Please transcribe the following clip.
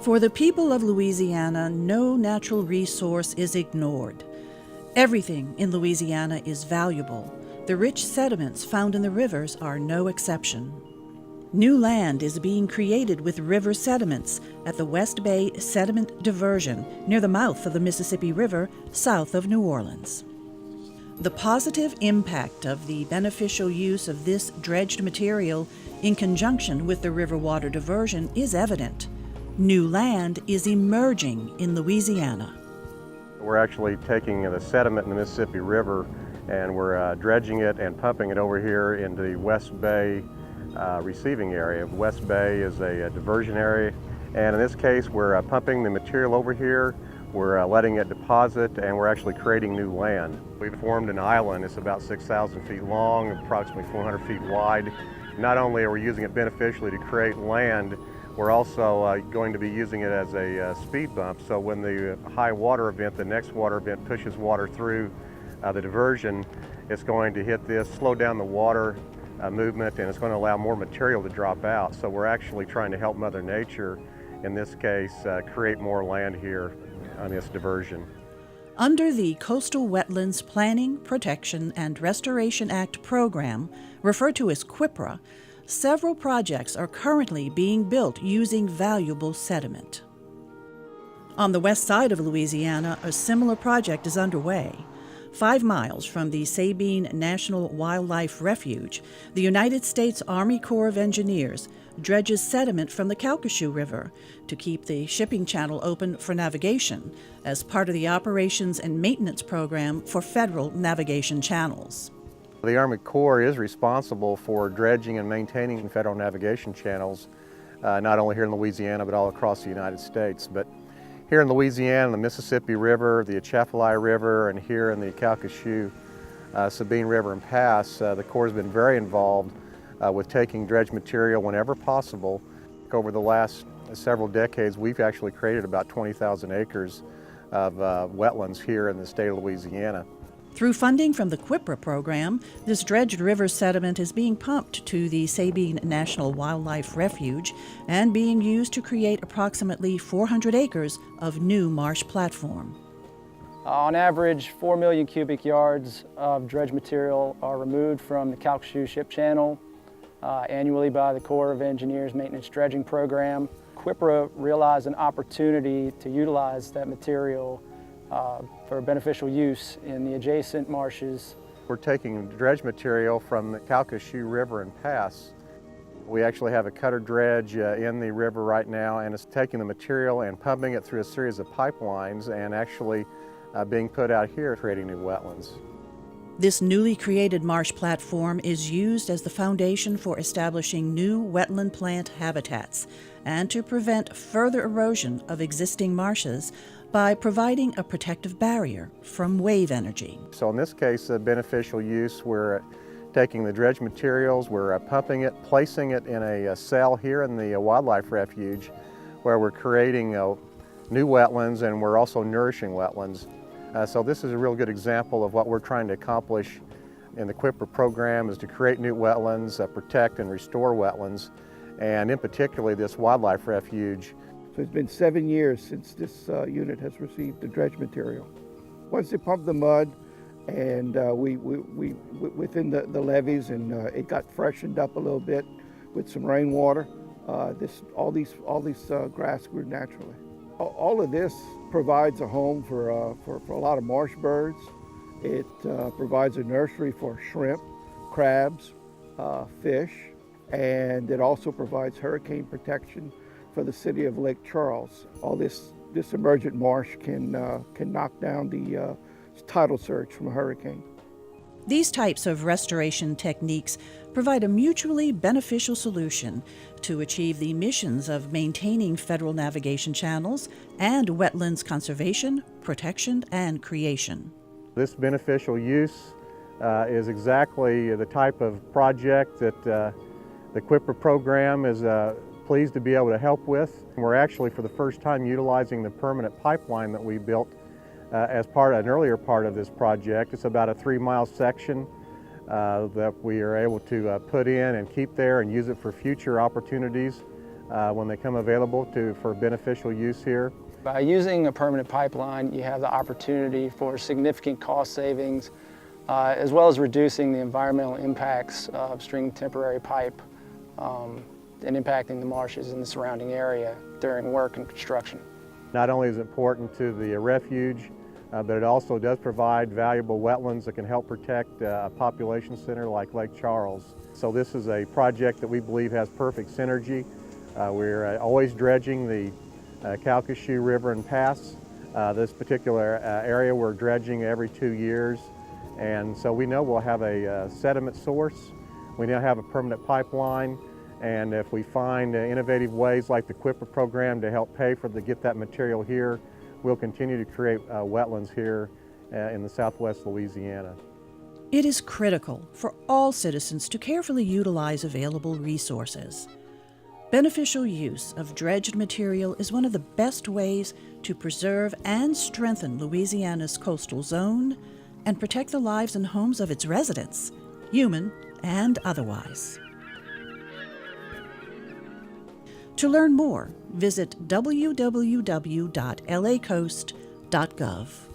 For the people of Louisiana, no natural resource is ignored. Everything in Louisiana is valuable. The rich sediments found in the rivers are no exception. New land is being created with river sediments at the West Bay Sediment Diversion near the mouth of the Mississippi River, south of New Orleans. The positive impact of the beneficial use of this dredged material in conjunction with the river water diversion is evident. New land is emerging in Louisiana. We're actually taking the sediment in the Mississippi River and we're dredging it and pumping it over here into the West Bay receiving area. West Bay is a diversion area, and in this case we're pumping the material over here, we're letting it deposit, and we're actually creating new land. We've formed an island. It's about 6,000 feet long, approximately 400 feet wide. Not only are we using it beneficially to create land, we're also going to be using it as a speed bump. So when the high water event, the next water event, pushes water through the diversion, it's going to hit this, slow down the water movement, and it's going to allow more material to drop out. So we're actually trying to help Mother Nature, in this case, create more land here on this diversion. Under the Coastal Wetlands Planning, Protection, and Restoration Act program, referred to as CWPPRA, several projects are currently being built using valuable sediment. On the west side of Louisiana, a similar project is underway. 5 miles from the Sabine National Wildlife Refuge, the United States Army Corps of Engineers dredges sediment from the Calcasieu River to keep the shipping channel open for navigation as part of the Operations and Maintenance Program for federal navigation channels. The Army Corps is responsible for dredging and maintaining federal navigation channels, not only here in Louisiana but all across the United States. But here in Louisiana, the Mississippi River, the Atchafalaya River, and here in the Calcasieu, Sabine River and Pass, the Corps has been very involved with taking dredge material whenever possible. Over the last several decades, we've actually created about 20,000 acres of wetlands here in the state of Louisiana. Through funding from the CWPPRA program, this dredged river sediment is being pumped to the Sabine National Wildlife Refuge and being used to create approximately 400 acres of new marsh platform. On average, 4 million cubic yards of dredge material are removed from the Calcasieu Ship Channel annually by the Corps of Engineers Maintenance Dredging Program. CWPPRA realized an opportunity to utilize that material for beneficial use in the adjacent marshes. We're taking dredge material from the Calcasieu River and Pass. We actually have a cutter dredge in the river right now, and it's taking the material and pumping it through a series of pipelines and actually being put out here, creating new wetlands. This newly created marsh platform is used as the foundation for establishing new wetland plant habitats and to prevent further erosion of existing marshes by providing a protective barrier from wave energy. So in this case, the beneficial use, we're taking the dredge materials, we're pumping it, placing it in a cell here in the wildlife refuge where we're creating new wetlands, and we're also nourishing wetlands. So this is a real good example of what we're trying to accomplish in the CWPPRA program, is to create new wetlands, protect and restore wetlands, and in particular this wildlife refuge. So it's been 7 years since this unit has received the dredge material. Once they pumped the mud and we within the levees, and it got freshened up a little bit with some rainwater, all these grass grew naturally. All of this provides a home for a lot of marsh birds. It provides a nursery for shrimp, crabs, fish, and it also provides hurricane protection for the city of Lake Charles. All this emergent marsh can knock down the tidal surge from a hurricane. These types of restoration techniques provide a mutually beneficial solution to achieve the missions of maintaining federal navigation channels and wetlands conservation, protection, and creation. This beneficial use is exactly the type of project that the CWPPRA program is pleased to be able to help with. We're actually, for the first time, utilizing the permanent pipeline that we built as an earlier part of this project. It's about a 3-mile section that we are able to put in and keep there and use it for future opportunities when they come available for beneficial use here. By using a permanent pipeline, you have the opportunity for significant cost savings, as well as reducing the environmental impacts of stringing temporary pipe and impacting the marshes in the surrounding area during work and construction. Not only is it important to the refuge, but it also does provide valuable wetlands that can help protect a population center like Lake Charles. So this is a project that we believe has perfect synergy. We're always dredging the Calcasieu River and Pass. This particular area we're dredging every 2 years, and so we know we'll have a sediment source. We now have a permanent pipeline, and if we find innovative ways like the CWPPRA program to help pay to get that material here, we'll continue to create wetlands here in the southwest Louisiana. It is critical for all citizens to carefully utilize available resources. Beneficial use of dredged material is one of the best ways to preserve and strengthen Louisiana's coastal zone and protect the lives and homes of its residents, human and otherwise. To learn more, visit www.lacoast.gov.